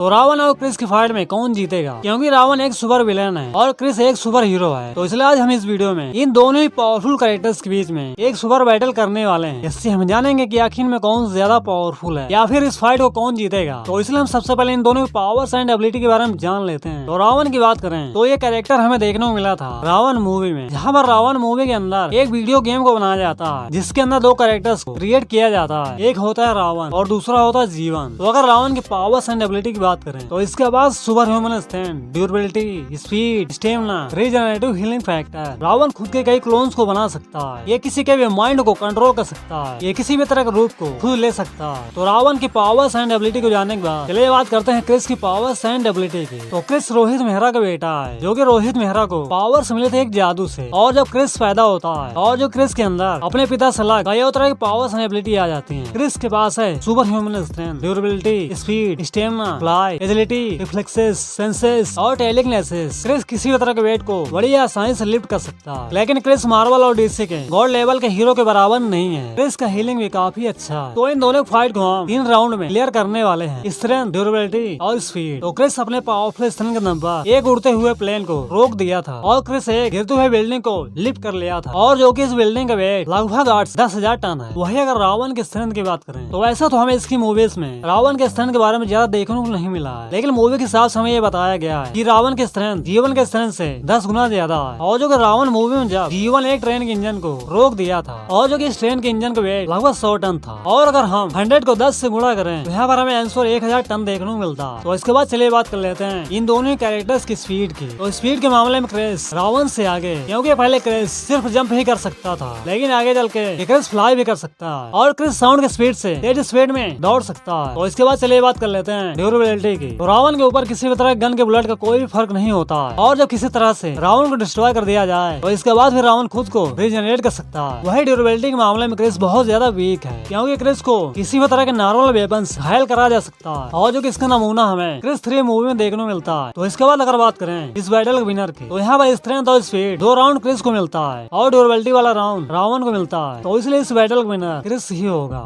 तो रावण और क्रिस की फाइट में कौन जीतेगा, क्योंकि रावण एक सुपर विलेन है और क्रिस एक सुपर हीरो है। तो इसलिए आज हम इस वीडियो में इन दोनों ही पावरफुल कैरेक्टर्स के बीच में एक सुपर बैटल करने वाले हैं। इससे हम जानेंगे कि आखिर में कौन ज्यादा पावरफुल है या फिर इस फाइट को कौन जीतेगा। तो इसलिए हम सबसे पहले इन दोनों पावर्स एंड एबिलिटी के बारे में जान लेते हैं। तो रावण की बात करें तो ये कैरेक्टर हमें देखने को मिला था रावण मूवी में, जहाँ पर रावण मूवी के अंदर एक वीडियो गेम को बनाया जाता है जिसके अंदर दो कैरेक्टर्स को क्रिएट किया जाता है। एक होता है रावण और दूसरा होता है जीवन। तो अगर रावण की पावर्स एंड एबिलिटी की बात करें तो इसके बाद super human strength, durability, speed, stamina, regenerative healing factor. Ravan खुद के कई क्लोन्स को बना सकता है, ये किसी के भी माइंड को कंट्रोल कर सकता है, ये किसी भी तरह के रूप को खुद ले सकता है। तो रावण की पावर्स एंड एबिलिटी को जानने के बाद चलिए बात करते हैं क्रिस की पावर्स एंड एबिलिटी की। तो क्रिस रोहित मेहरा का बेटा है, जो कि रोहित मेहरा को पावर्स मिले थे एक जादू से। और जब क्रिस पैदा होता है और जो क्रिस के अंदर अपने पिता से अलग कई तरह की पावर्स एंड एबिलिटी आ जाती है। क्रिस के पास है super human strength, durability, speed, stamina, fly, agility, reflexes, senses और टेलिकिनेसिस। क्रिस किसी भी तरह के वेट को बड़ी आसानी से लिफ्ट कर सकता है, लेकिन क्रिस मार्वल और डीसी के गॉड लेवल के हीरो के बराबर नहीं है। क्रिस का हीलिंग भी काफी अच्छा है। तो इन दोनों फाइट को हम 3 राउंड में क्लियर करने वाले हैं, स्ट्रेंथ, ड्यूरेबिलिटी और स्पीड। तो क्रिस अपने पावरफुल स्ट्रेंथ के नंबर एक उड़ते हुए प्लेन को रोक दिया था और क्रिस एक गिरते हुए बिल्डिंग को लिफ्ट कर लिया था, और जो कि इस बिल्डिंग का वेट लगभग 10,000 टन है। वही अगर रावण के स्ट्रेंथ की बात करें तो वैसा तो हमें इसकी मूवीज में रावण के स्ट्रेंथ के बारे में ज्यादा देखने को नहीं मिला है, लेकिन मूवी के हिसाब से हमें ये बताया गया है कि रावण के स्ट्रेंथ जीवन के स्ट्रेंथ से 10 गुना ज्यादा है। और जो कि रावण मूवी में जब जीवन एक ट्रेन के इंजन को रोक दिया था और जो कि इस ट्रेन के इंजन का वेट लगभग 100 टन था, और अगर हम 100 को 10 से गुणा करें तो यहाँ पर हमें आंसर 1000 टन देखने को मिलता है। तो इसके बाद चलिए बात कर लेते हैं इन दोनों कैरेक्टर्स की स्पीड की। तो स्पीड के मामले में क्रिस रावण से आगे, क्योंकि पहले क्रिस सिर्फ जंप ही कर सकता था, लेकिन आगे चल के क्रिस फ्लाई भी कर सकता है और क्रिस साउंड के स्पीड से तेज स्पीड में दौड़ सकता है। तो इसके बाद चलिए बात कर लेते हैं ड्यूरेबिलिटी की। तो रावण के ऊपर किसी भी तरह गन के बुलेट का कोई भी फर्क नहीं होता है, और जब किसी तरह से रावण को डिस्ट्रॉय कर दिया जाए तो इसके बाद फिर रावण खुद को रीजनरेट कर सकता है। वही ड्यूरेबिलिटी के मामले में क्रिस बहुत ज्यादा वीक है, क्योंकि क्रिस को किसी भी तरह के नॉर्मल वेपन्स घायल करा जा सकता है, और जो कि इसका नमूना हमें क्रिस 3 मूवी में देखने को मिलता है। तो इसके बाद अगर बात करें इस बैटल के विनर की तो यहाँ पर स्ट्रेंथ और स्पीड 2 राउंड क्रिस को मिलता है और ड्यूरेबिलिटी वाला राउंड रावण को मिलता है। तो इसलिए इस बैटल का विनर क्रिस ही होगा।